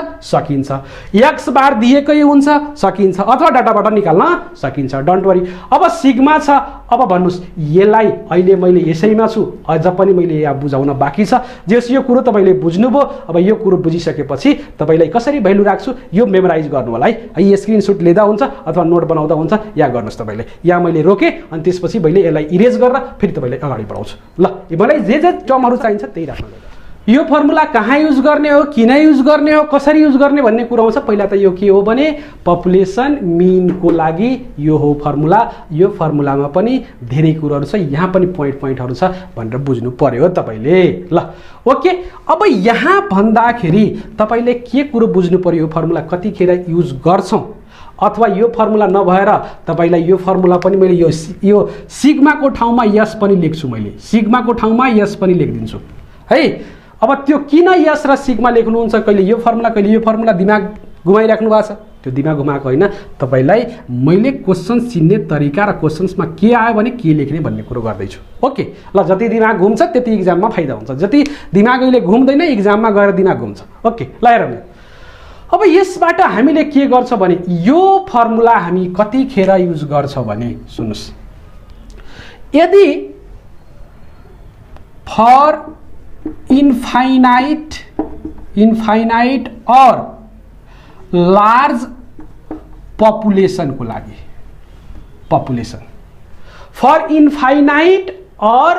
x बार दिएकै हुन्छ सकिन्छ अथवा डाटाबाट निकाल्न सकिन्छ डोन्ट वरी अब सिग्मा छ अब भन्नुस् यसलाई अहिले मैले यसैमा छु अझ पनि मैले यहाँ बुझाउन बाँकी छ जस यो कुरो तपाईले बुझ्नुभयो अब यो कुरो बुझिसकेपछि तपाईलाई कसरी भ्यालु राख्छु यो मेमोराइज गर्नु होला है यो स्क्रिनशट लिँदा हुन्छ अथवा नोट बनाउँदा हुन्छ या गर्नुस् तपाईले यहाँ मैले रोके अनि त्यसपछि मैले यसलाई इरेज गरेर फेरि तपाईलाई अगाडि बढाउँछु ल मलाई जे टर्महरु चाहिन्छ त्यही राख्नु यो फर्मुला कहाँ युज गर्ने हो किन युज गर्ने हो कसरी युज गर्ने भन्ने कुरा आउँछ पहिला त यो के हो भने पपुलेसन मीन को लागि यो हो फर्मुला यो फर्मुलामा पनि धेरै कुराहरु छ यहाँ पनि पोइन्टहरु छ भनेर बुझ्नु पर्यो तपाईले ल ओके अब यहाँ भन्दाखेरि तपाईले के कुरो बुझ्नु पर्यो यो फर्मुला कतिखेर युज गर्छौं अथवा यो फर्मुला नभएर तपाईलाई यो फर्मुला पनि मैले यो सिग्मा को ठाउँमा यस पनि लेख्छु मैले सिग्मा को ठाउँमा यस पनि लेख्दिन्छु है अब त्यो किन यस र सिग्मा लेख्नुहुन्छ कहिले यो फर्मुला दिमाग घुमाइराख्नु भएको छ त्यो दिमाग घुमाएको हैन तपाईलाई मैले क्वेशन चिन्ने तरिका र क्वेशन्समा के आयो भने के लेख्ने भन्ने कुरो गर्दै छु ओके ल जति दिमाग घुम्छ त्यति एक्जाममा फाइदा हुन्छ जति दिमाग अहिले घुम्दैन एक्जाममा गएर दिमाग घुम्छ ओके ल हेरौँ अब यसबाट हामीले के गर्छ भने यो फर्मुला हामी कतिखेर युज गर्छ भने सुन्नुस् यदि फर इन्फाइनाइट और लार्ज पपुलेशन को लागि फर इन्फाइनाइट और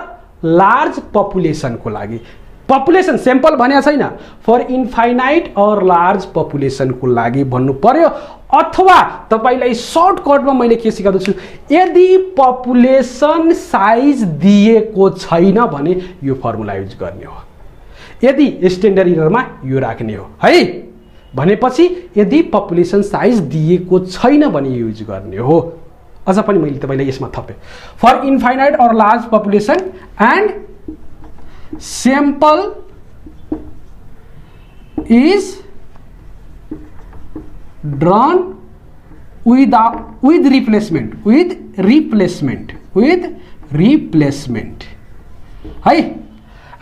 लार्ज पपुलेशन को लागि पपुलेसन स्याम्पल भनेको छैन, फर इन्फाइनाइट अर लार्ज पपुलेसनको लागि भन्नु पर्यो। अथवा तपाईलाई सर्टकटमा मैले के सिकाउँछु छु, यदि पपुलेसन साइज दिएको छैन भने यो फर्मुला युज गर्ने हो, यदि स्ट्यान्डर्ड इररमा यो राख्ने हो है। भनेपछि यदि पपुलेसन साइज दिएको छैन भने युज गर्ने हो। अझ पनि मैले तपाईलाई यसमा थपे, for infinite or large population and sample is drawn with replacement है,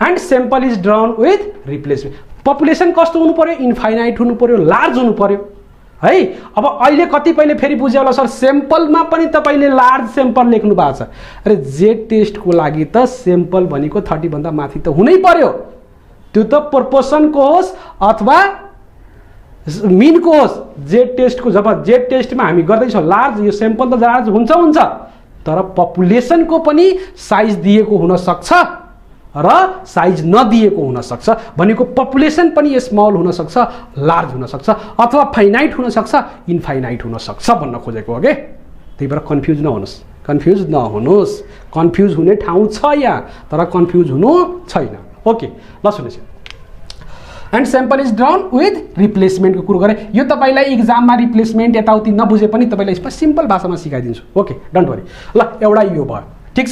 and sample is drawn with replacement। Population कस्तो हुनु पर्यो, इन्फाइनाइट हुनु पर्यो, लार्ज हुनु पर्यो है। अब अहिले कतिपयले फेरि बुझ्यो होला सर स्याम्पलमा पनि तपाईले लार्ज स्याम्पल लेख्नु भएको छ। अरे जेड टेस्टको लागि त स्याम्पल भनेको 30 भन्दा माथि त हुनै पर्यो, त्यो त प्रोपोर्सनको होस् अथवा मिनको होस्। जेड टेस्टको जब जेड टेस्टमा हामी गर्दैछौँ लार्ज, यो स्याम्पल त लार्ज हुन्छ, तर पपुलेसनको पनि साइज दिएको हुन सक्छ र साइज नदिएको हुन सक्छ। भनेको पपुलेसन पनि स्मल हुन सक्छ, लार्ज हुन सक्छ, अथवा फाइनाइट हुन सक्छ, इन्फाइनाइट हुन सक्छ भन्न खोजेको हो के। त्यही भएर कन्फ्युज नहुनुहोस्, कन्फ्युज हुने ठाउँ छ यहाँ, तर कन्फ्युज हुनु छैन। ओके ल सुन्नुहोस्, and sample is drawn with रिप्लेसमेन्टको कुरो गरेँ। यो तपाईलाई इक्जाममा रिप्लेसमेन्ट यताउति नबुझे पनि तपाईलाई यसमा सिम्पल भाषामा सिकाइदिन्छु। Okay don't worry. ल एउटा यो भयो, ठिक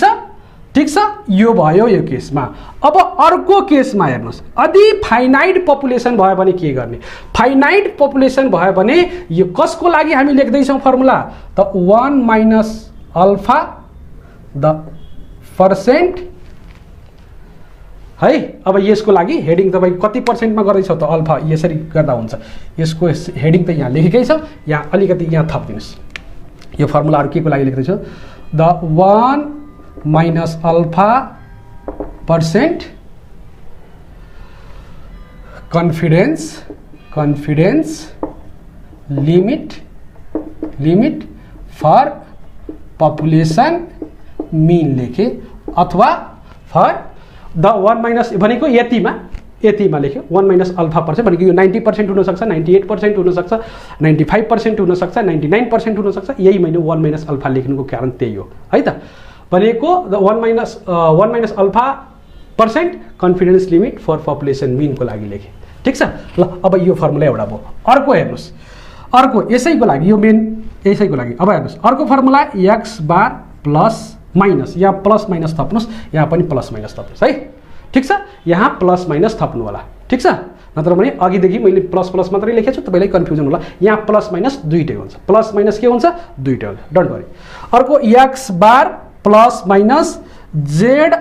छ, यो भयो यो केसमा। अब अर्को केसमा हेर्नुहोस्, यदि फाइनाइट पपुलेसन भयो भने के गर्ने। फाइनाइट पपुलेसन भयो भने यो कसको लागि हामी लेख्दैछौँ फर्मुला त 1 माइनस अल्फा द पर्सेन्ट है। अब यसको लागि हेडिङ तपाईँ कति पर्सेन्टमा गर्दैछौ त अल्फा यसरी गर्दा हुन्छ। यसको हेडिङ त यहाँ लेखेकै छ, यहाँ अलिकति यहाँ थपिदिनुहोस्। यो फर्मुलाहरू के को लागि लेख्दैछौ, the 1 minus alpha percent confidence limit for population mean लेखे, अथवा फर द 1 माइनस भनेको यतिमा लेख्यो 1 माइनस अल्फा पर्सेन्ट भनेको यो 90% हुनसक्छ, 98% हुनसक्छ, 95% हुनसक्छ, 99% हुनसक्छ। यही मैले 1 माइनस अल्फा लेख्नुको कारण त्यही हो है त। भनेको the 1 minus alpha percent confidence limit for population मिनको लागि लेखेँ, ठिक छ। ल अब यो फर्मुला एउटा भयो। अर्को हेर्नुहोस्, अर्को यसैको लागि, यो मेन यसैको लागि। अब हेर्नुहोस् अर्को formula x bar plus minus, यहाँ प्लस माइनस थप्नुहोस्, यहाँ पनि प्लस माइनस थप्नुहोस् है, ठिक छ। यहाँ प्लस माइनस थप्नु होला, ठिक छ। नत्र भने अघिदेखि मैले प्लस प्लस मात्रै लेखेको छु, तपाईँलाई कन्फ्युजन होला। यहाँ प्लस माइनस दुईटै हुन्छ, प्लस माइनस के हुन्छ दुईटै हुन्छ, डोन्ट वरी। अर्को X bar plus minus Z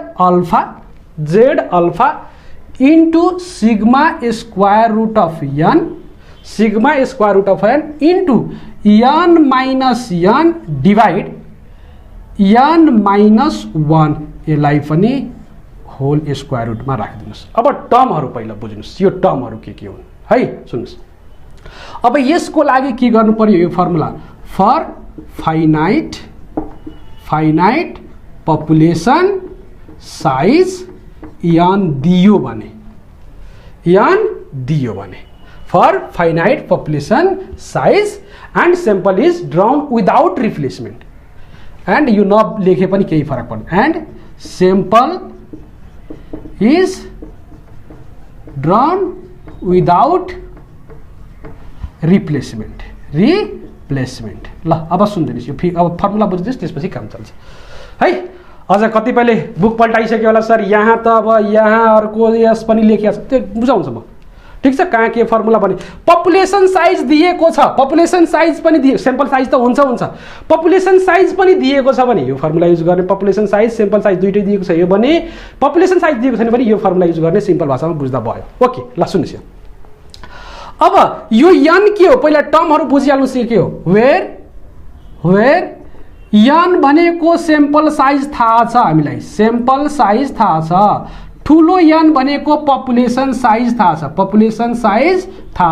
alpha into sigma square root of N into N minus N divide N minus 1, यसलाई पनि होल स्क्वायर रुटमा राखिदिनुहोस्। अब टर्महरू पहिला बुझ्नुहोस्, यो टर्महरू के हुन् है, सुन्नुहोस्। अब यसको लागि के गर्नु पर्यो, यो formula for finite population size यान दियो भने for finite population size and sample is drawn without replacement, and यो न लेखे पनि केही फरक पर्दैन, and sample is drawn without replacement. ल अब सुन्दिनुहोस्, यो अब फर्मुला बुझ्दिनुहोस्, त्यसपछि काम चल्छ है। अझ कतिपयले बुक पल्टाइसक्यो होला सर, यहाँ त अब यहाँ अर्को यस पनि लेखिएको छ, त्यो बुझाउँछु म, ठिक छ। कहाँ के फर्मुला भने पपुलेसन साइज दिएको छ, पपुलेसन साइज पनि दिए, सैंपल साइज त हुन्छ, पपुलेसन साइज पनि दिएको छ भने यो फर्मुला युज गर्ने। पपुलेसन साइज सैंपल साइज दुईटै दिएको छ, यो भने पपुलेसन साइज दिएको छैन भने यो फर्मुला युज गर्ने, सिम्पल भाषामा बुझ्दा भयो। ओके ल सुन्नुहोस्, अब यो एन के हो पहिला टर्महरू बुझिहाल्नुहोस्, के हो वेयर एन भनेको सैंपल साइज थाहा छ हामीलाई, सैंपल साइज थाहा छ। ठुलो एन भनेको पपुलेसन साइज थाहा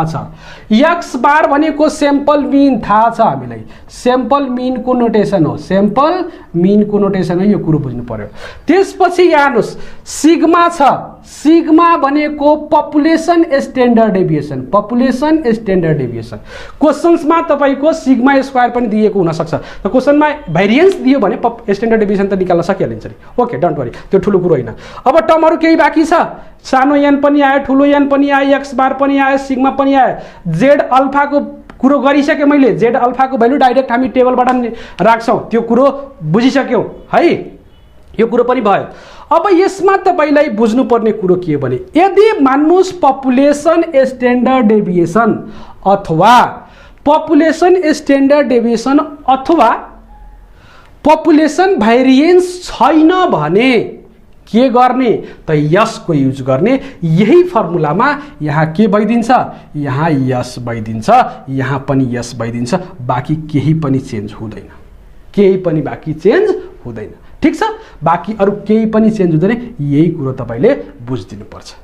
छ, एक्स बार भनेको सैंपल मीन थाहा छ हामीलाई, सैंपल मीन को नोटेसन हो, यो कुरो बुझ्नु पर्यो। त्यसपछि यहाँ हेर्नुहोस् सिग्मा छ, सिग्मा भनेको population standard deviation, population standard deviation. क्वेसन्समा तपाईको सिग्मा स्क्वायर पनि दिएको हुन सक्छ, त क्वेसनमा भेरिएन्स दियो भने स्ट्यान्डर्ड डेभिएसन त निकाल्न सकिहालिन्छ नि। ओके, डोन्ट वरी, त्यो ठुलो कुरो होइन। अब टर्महरु केही बाँकी छ, सानो एन पनि आयो, ठुलो एन पनि आयो, एक्स बार पनि आयो, सिग्मा पनि आयो, जेड अल्फाको कुरो गरिसके मैले। जेड अल्फाको भ्यालु डाइरेक्ट हामी टेबलबाट राख्छौँ, त्यो कुरो बुझिसक्यौँ है, यो कुरो पनि भयो। अब यसमा तपाईलाई बुझ्नुपर्ने कुरो के हो भने, यदि मान्नुस् पपुलेसन स्ट्यान्डर्ड डेभिएसन अथवा पपुलेसन स्ट्यान्डर्ड डेभिएसन अथवा पपुलेसन भेरिएन्स छैन भने के गर्ने त यसको युज गर्ने। यही फर्मुलामा यहाँ के भइदिन्छ, यहाँ यस भइदिन्छ, यहाँ पनि यस भइदिन्छ, बाँकी केही पनि चेन्ज हुँदैन, केही पनि बाँकी चेन्ज हुँदैन। ठीक छ, बाँकी अरू केही पनि चेन्ज हुँदैन, यही कुरो तपाईले बुझिदिनु पर्छ।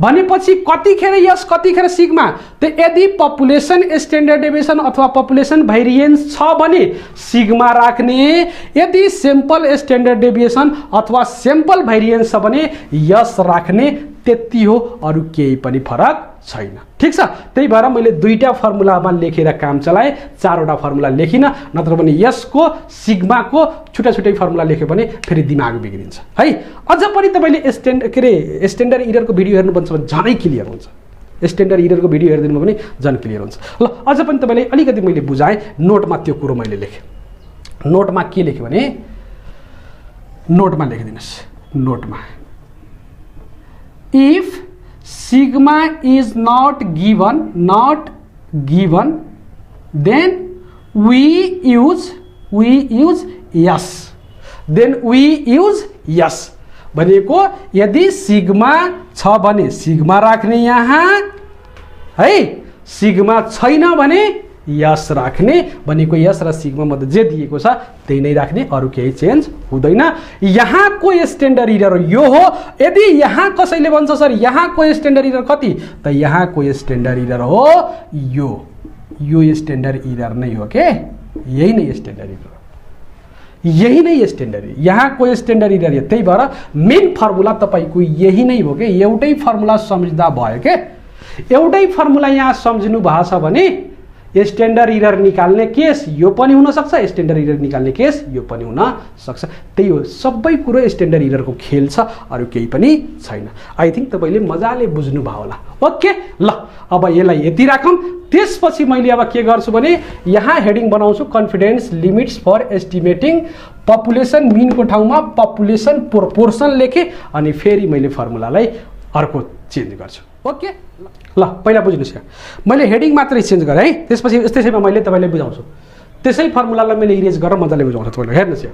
भनेपछि कतिखेर यस कतिखेर सिग्मा, त यदि पपुलेसन स्ट्यान्डर्ड डेभिएसन अथवा पपुलेसन भेरिएन्स छ भने सिग्मा राख्ने, यदि सिम्पल स्ट्यान्डर्ड डेभिएसन अथवा सिम्पल भेरिएन्स छ भने यस राख्ने, त्यति हो, अरू केही पनि फरक छैन। ठीक छ, त्यही भएर मैले दुईटा फर्मुलामा लेखेर काम चलाएँ, चारवटा फर्मुला लेखिन, नत्र भने यसको सिग्माको छुट्टा छुट्टै फर्मुला लेख्यो भने फेरि दिमाग बिग्रिन्छ है। अझ पनि तपाईले स्ट्यान्डर्ड इररको भिडियो हेर्नुपर्छ भने झनै क्लियर हुन्छ, स्ट्यान्डर्ड इररको भिडियो हेर्दिनु भने झन् क्लियर हुन्छ। ल, अझ पनि तपाईले अलिकति मैले बुझाएँ, नोटमा त्यो कुरो मैले लेखेँ। नोटमा के लेखेँ भने, नोटमा लेखिदिनुस्, नोटमा if sigma is not given then we use yes, then we use yes भनेको यदि सिग्मा छ भने सिग्मा राख्ने यहाँ है, सिग्मा छैन भने यस राख्ने, भनेको यस र सिग्मा मध्ये जे दिएको छ त्यही नै राख्ने, अरू केही चेन्ज हुँदैन। यहाँको स्ट्यान्डर्ड इरर यो हो। यदि यहाँ कसैले भन्छ सर यहाँको स्ट्यान्डर्ड इरर कति, त यहाँको स्ट्यान्डर्ड इरर हो यो स्ट्यान्डर्ड इरर नै हो के, यही नै स्ट्यान्डर्ड इरर, यही नै स्ट्यान्डर्ड, यहाँको स्ट्यान्डर्ड इरर। त्यही भएर मेन फर्मुला तपाईको यही नै हो के, एउटै फर्मुला सम्झिँदा भयो के, एउटै फर्मुला यहाँ सम्झिनु भएको छ भने स्ट्यान्डर्ड इरर निकाल्ने केस यो पनि हुन सक्छ, स्ट्यान्डर्ड इरर निकाल्ने केस यो पनि हुन सक्छ। त्यही हो, सबै कुरो स्ट्यान्डर्ड इररको खेल छ, अरू केही पनि छैन। आई थिंक तपाईले मजाले बुझ्नु भयो होला। ओके, ल अब यसलाई यति राखौँ। त्यसपछि मैले अब के गर्छु भने यहाँ हेडिङ बनाउँछु confidence limits for estimating population, मिनको ठाउँमा पपुलेसन प्रोपोर्सन लेखेँ, अनि फेरि मैले फर्मुलालाई अर्को चेन्ज गर्छु। ओके, ल पहिला बुझ्नुस्, मैले हेडिङ मात्रै चेन्ज गरेँ है, त्यसपछि त्यसैमा मैले तपाईलाई बुझाउँछु, त्यसै फर्मुलालाई मैले इरेज गरेर मजाले बुझाउँछु तपाईलाई। हेर्नुस्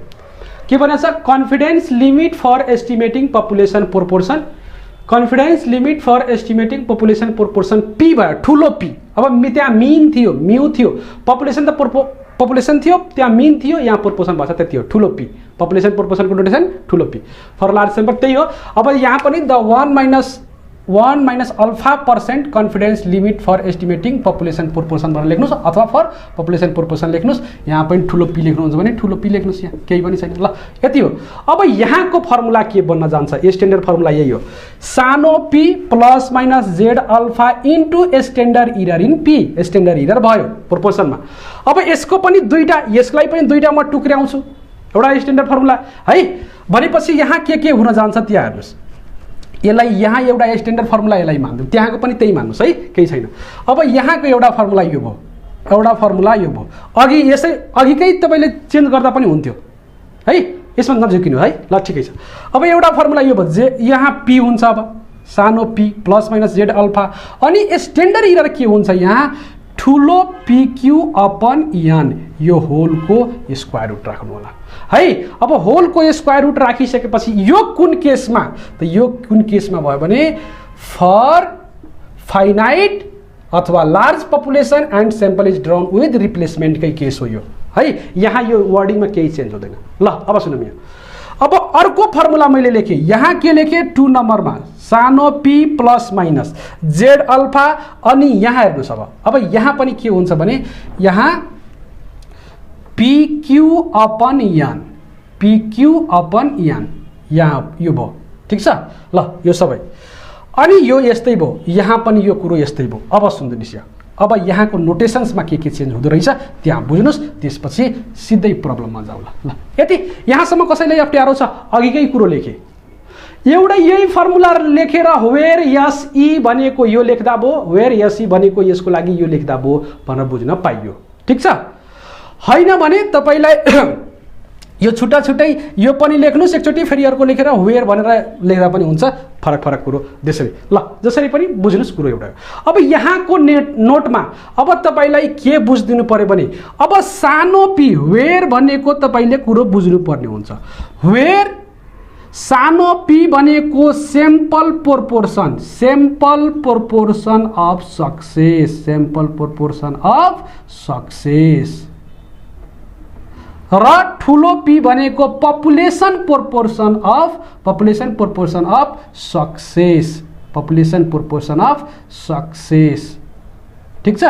के भनेछ, confidence limit for estimating population proportion, confidence limit for estimating population proportion P भयो, ठुलो पी। अब त्यहाँ मिन थियो, म्यू थियो, पपुलेसन त पपुलेसन थियो, त्यहाँ मिन थियो, यहाँ प्रोपोर्सन भएको छ, त्यति हो ठुलो पी। पपुलेसन प्रोपोर्सनको नोटेसन ठुलो पी फर लार्ज सैम्पल, त्यही हो। अब यहाँ पनि the 1 minus alpha % confidence limit for estimating population proportion भनेर लेख्नुस्, अथवा फर पपुलेसन प्रोपोर्सन लेख्नुस्। यहाँ पनि ठुलो पी लेख्नुहुन्छ भने ठुलो पी लेख्नुस्, यहाँ केही पनि छैन। ल यति हो। अब यहाँको फर्मुला के बन्न जान्छ, स्ट्यान्डर्ड फर्मुला यही हो, सानो P plus minus Z alpha into standard error in P, standard error भयो प्रोपोर्सनमा। अब यसको पनि दुईटा, यसलाई पनि दुईटा म टुक्र्याउँछु, एउटा स्ट्यान्डर्ड फर्मुला है। भनेपछि यहाँ के हुन जान्छ त्यहाँ हेर्नुस्, यसलाई यहाँ एउटा स्ट्यान्डर्ड फर्मुला यसलाई मान्नु, त्यहाँको पनि त्यही मान्नुस् है, केही छैन। अब यहाँको एउटा फर्मुला यो भयो, एउटा फर्मुला यो भयो, अघि यसै अघिकै तपाईँले चेन्ज गर्दा पनि हुन्थ्यो है, यसमा नझुकिनु है। ल ठिकै छ। अब एउटा फर्मुला यो भयो, जे यहाँ पी हुन्छ, अब सानो P plus minus Z alpha, अनि स्ट्यान्डर्ड इरर के हुन्छ यहाँ ठुलो पिक्यू अपन एन, यो होलको स्क्वायर रुट राख्नु होला है। अब होलको स्क्वायर रुट राखिसकेपछि यो कुन केसमा, त यो कुन केसमा भयो भने फर फाइनाइट अथवा large population and sample is drawn with रिप्लेसमेन्टकै केस हो यो है। यहाँ यो वर्डिङमा केही चेन्ज हुँदैन। ल अब सुनौँ, यहाँ अब अर्को फर्मुला मैले लेखेँ, यहाँ के लेखेँ 2 नम्बरमा सानो P plus minus Z alpha, अनि यहाँ हेर्नुहोस् अब यहाँ पनि के हुन्छ भने यहाँ PQ upon N, PQ upon N, यहाँ यो भयो ठिक छ ल यो सबै अनि यो यस्तै भयो यहाँ पनि यो कुरो यस्तै भयो अब सुन्दिनुस् अब यहाँको नोटेसन्समा के चेन्ज हुँदो रहेछ त्यहाँ बुझ्नुस् त्यसपछि सिधै प्रब्लममा जाऊ ल यति यहाँसम्म कसैलाई अप्ठ्यारो छ अघिकै कुरो लेखे एउटा यही फर्मुला लेखेर वेयर यस ई भनेको यो लेख्दा भयो वेयर यस ई भनेको यसको लागि यो लेख्दा भयो भनेर बुझ्न पाइयो ठिक छ हैन भने तपाईलाई यो छुट्टा छुट्टै यो पनि लेख्नुस् एकचोटि फेरि अर्को लेखेर वेयर भनेर लेख्दा पनि हुन्छ फरक फरक कुरो त्यसरी ल जसरी पनि बुझ्नुस् कुरो एउटा अब यहाँको नोटमा अब तपाईलाई के बुझ्दिनु पर्यो भने अब सानो पी वेयर भनेको तपाईले कुरो बुझ्नु पर्ने हुन्छ वेयर सानो पी भनेको सैंपल प्रोपोर्शन अफ सक्सेस र ठुलो पी भनेको पपुलेसन प्रोपोर्शन अफ सक्सेस ठीक छ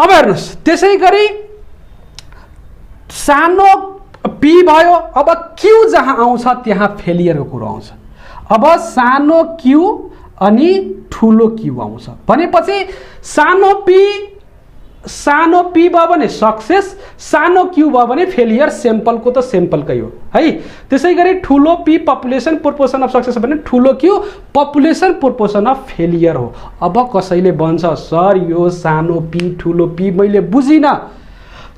अब हेर्नुस् त्यसै गरी सानो पी भयो अब क्यू जहाँ आउँछ त्यहाँ फेलियरको कुरो आउँछ अब सानो क्यू अनि ठुलो क्यू आउँछ भनेपछि सानो पी भयो भने सक्सेस सानो क्यू भयो भने फेलियर सैंपलको त सैंपलकै हो है त्यसै गरी ठुलो P population proportion of success भने ठुलो Q population proportion of failure हो अब कसैले भन्छ सर यो सानो पी ठुलो पी मैले बुझिन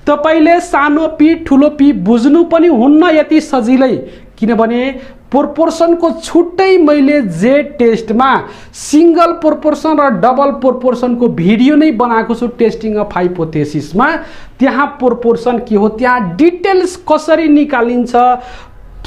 तपाईले सानो पी ठुलो पी बुझ्नु पनि हुन्न यति सजिलै किनभने प्रोपोर्शन को छुट्टै मैले जे टेस्टमा सिंगल प्रोपोर्शन र डबल प्रोपोर्शन को भिडियो नै बनाएको छु टेस्टिङ अफ हाइपोथेसिसमा त्यहाँ प्रोपोर्शन के हो त्यहाँ डिटेल्स कसरी निकालिन्छ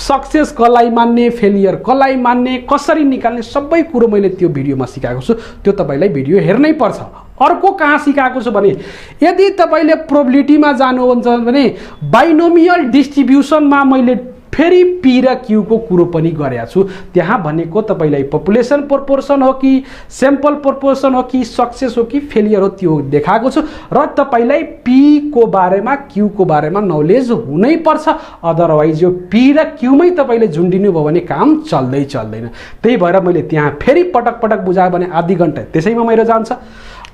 सक्सेस कसलाई मान्ने फेलियर कसलाई मान्ने कसरी निकाल्ने सबै कुरो मैले त्यो भिडियोमा सिकाएको छु त्यो तपाईलाई भिडियो हेर्नै पर्छ अर्को कहाँ सिकाएको छु भने यदि तपाईले प्रोबेबिलिटीमा जानुहुन्छ भने बाइनोमियल डिस्ट्रिब्युसनमा मैले फेरि पी र क्यू को कुरो पनि गरेको छु त्यहाँ भनेको तपाईलाई पपुलेसन प्रोपोर्शन हो कि सैंपल प्रोपोर्शन हो कि सक्सेस हो कि फेलियर हो त्यो देखाएको छु र तपाईलाई पी को बारेमा क्यू को बारेमा नलेज हुनै पर्छ अदरवाइज यो पी र क्यू मै तपाईले झुन्डिनु भयो भने काम चल्दैन त्यही भएर मैले त्यहाँ फेरि पटक पटक बुझाए भने आधी घण्टा त्यसैमा मेरो जान्छ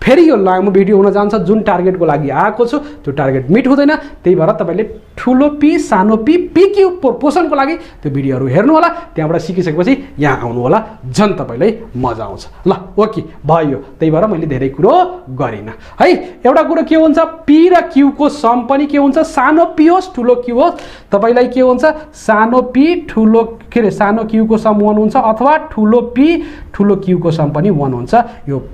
फेरि यो लामो भिडियो हुन जान्छ जुन टार्गेटको लागि आएको छु त्यो टार्गेट मिट हुँदैन त्यही भएर तपाईले ठुलो पी सानो पी पी क्यू प्रोपोर्शनको लागि त्यो भिडियोहरु हेर्नु होला त्यहाँबाट सिकिसकेपछि यहाँ आउनु होला झन् तपाईलाई मजा आउँछ ल ओके भयो त्यही भएर मैले धेरै कुरो गरिन है एउटा कुरो के हुन्छ पी र क्यू को सम पनि के हुन्छ सानो पी होस् ठुलो क्यू होस् तपाईलाई के हुन्छ सानो पी ठुलो के रे सानो क्यू को सम 1 हुन्छ अथवा ठुलो पी ठुलो क्यू को सम पनि 1 हुन्छ यो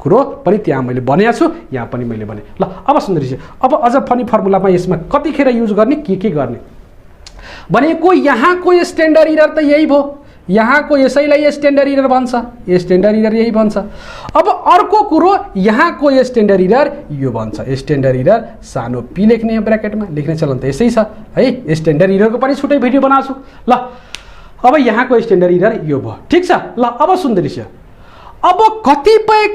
कुरो पनि त्यहाँ मैले भनेको छु यहाँ पनि मैले भने ल अब सुन्दैछ अब अझ फनी फर्मुलामा यसमा कतिखेर युज गर्ने के गर्ने भनेको यहाँको स्ट्यान्डर्ड एरर त यही भयो यहाँको यसैलाई स्ट्यान्डर्ड एरर भन्छ स्ट्यान्डर्ड एरर यही भन्छ अब अर्को कुरो यहाँको स्ट्यान्डर्ड एरर यो भन्छ स्ट्यान्डर्ड एरर सानो पी लेख्ने ब्र्याकेटमा लेख्ने चलन त यसै छ है स्ट्यान्डर्ड एररको पनि छुट्टै भिडियो बनाउँछु ल अब यहाँको स्ट्यान्डर्ड एरर यो भयो ठीक छ ल अब सुन्दैछ अब कतिपय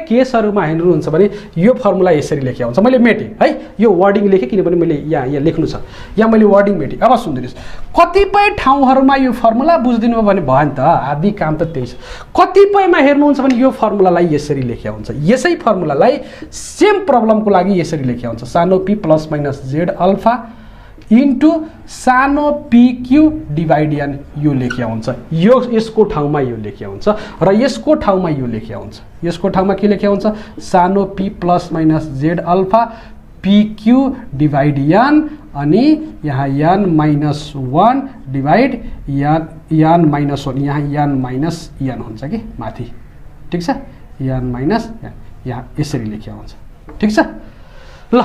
केसहरुमा हेर्नुहुन्छ भने यो फर्मुला यसरी लेखेको हुन्छ मैले मेटे है यो वर्डिङ लेखे किनभने मैले यहाँ लेख्नु छ यहाँ मैले वर्डिङ मेटे अब सुन्दिनुस् कतिपय ठाउँहरुमा यो फर्मुला बुझ्दिनु भने भयो नि त आदि काम त त्यही छ कतिपयमा हेर्नुहुन्छ भने यो फर्मुलालाई यसरी लेखेको हुन्छ यसै फर्मुलालाई सेम प्रब्लमको लागि यसरी लेखेको हुन्छ सानो p plus minus z alpha into सानो pq डिवाइड n यो लेखेको हुन्छ यो यसको ठाउँमा यो लेखेको हुन्छ र यसको ठाउँमा यो लेखेको हुन्छ यसको ठाउँमा के लेखेको हुन्छ सानो p plus minus z alpha pq divide n अनि यहाँ n minus 1 divide n minus 1 यहाँ n माइनस n हुन्छ कि माथि ठीक छ n माइनस यहाँ यसरी लेखेको हुन्छ ठीक छ ल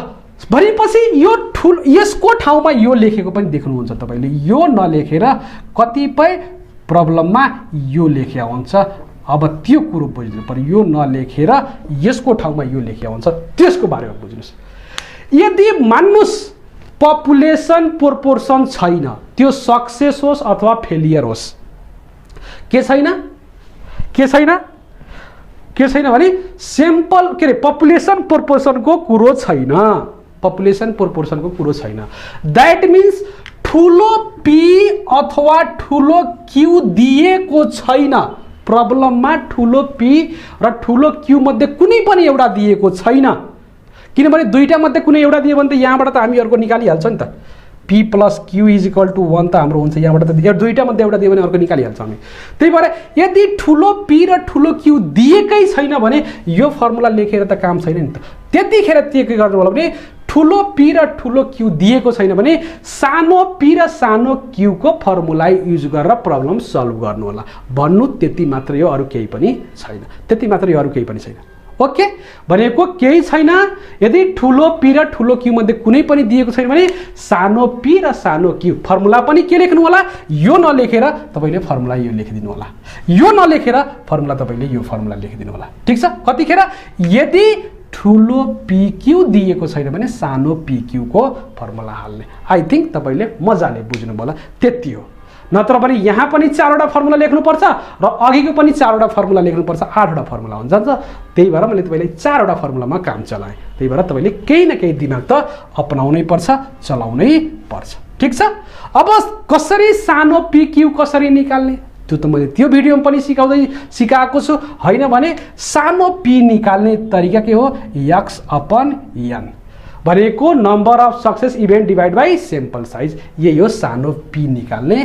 भनेपछि यो ठुल यसको ठाउँमा यो लेखेको पनि देख्नुहुन्छ तपाईले यो नलेखेर कतिपय प्रब्लममा यो लेखेको हुन्छ अब त्यो कुरो बुझ्नु पर्यो यो नलेखेर यसको ठाउँमा यो लेखेको हुन्छ त्यसको बारेमा बुझ्नुस् यदि मान्नुस् पपुलेसन प्रोपोर्शन छैन त्यो सक्सेस होस् अथवा फेलियर होस् के छैन भने सिम्पल के रे पपुलेसन प्रोपोर्शन को कुरो छैन दैट मीन्स ठुलो पी अथवा ठुलो क्यू दिएको छैन। प्रब्लममा ठुलो पी र ठुलो क्यू मध्ये कुनै पनि एउटा दिएको छैन। किनभने दुईटा मध्ये कुनै एउटा दियो भने त यहाँबाट त हामी अर्को निकालिहाल्छ नि त। P plus Q is equal to 1 त हाम्रो हुन्छ। यहाँबाट त दुईटा मध्ये एउटा दियो भने अर्को निकालिहाल्छ हामी। त्यही भएर यदि ठुलो पी र ठुलो क्यू दिएकै छैन भने यो फर्मुला लेखेर त काम छैन नि त। त्यतिखेर के गर्नु होला भने ठुलो पी र ठुलो क्यू दिएको छैन भने सानो पी र सानो क्यू को फर्मुला युज गरेर प्रब्लम सल्भ गर्नु होला। भन्नु त्यति मात्र हो, अरु केही पनि छैन। त्यति मात्र हो, अरु केही पनि छैन। ओके, भनेको केही छैन। यदि ठुलो पी र ठुलो क्यू मध्ये कुनै पनि दिएको छैन भने सानो पी र सानो क्यू फर्मुला पनि के लेख्नु होला, यो नलेखेर तपाईले फर्मुला यो लेखिदिनु होला। यो नलेखेर फर्मुला तपाईले यो फर्मुला लेखिदिनु होला। ठीक छ? कतिखेर यदि ठुलो पीक्यू दिएको छैन भने सानो पीक्यू को फर्मुला हाल्ने। आई थिंक तपाईले मजाले बुझ्नु होला। त्यति हो। नत्र पनि यहाँ पनि 4 वटा फर्मुला लेख्नुपर्छ र अघिको पनि 4 वटा फर्मुला लेख्नुपर्छ। 8 वटा फर्मुला हुन्छ। त्यही भएर मैले तपाईलाई 4 वटा फर्मुलामा काम चलाएँ। त्यही भएर तपाईले केही न केही दिमाग त अपनाउनै पर्छ, चलाउनै पर्छ। ठीक छ? अब कसरी सानो पीक्यू कसरी निकाल्ने त्यो त मैले त्यो भिडियोमा पनि सिकाएको छु। हैन भने सानो पी निकाल्ने तरिका के हो, x/n भनेको number of success event divide by sample size. यही हो सानो पी निकाल्ने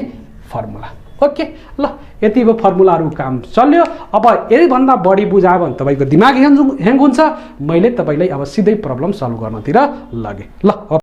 फर्मुला। ओके, ल यति भयो फर्मुलाहरु काम चल्यो। अब यही भन्दा बढी बुझायो भने तपाईको दिमाग ह्याङ हुन्छ। मैले तपाईलाई अब सिधै प्रब्लम सल्भ गर्नतिर लगे। ल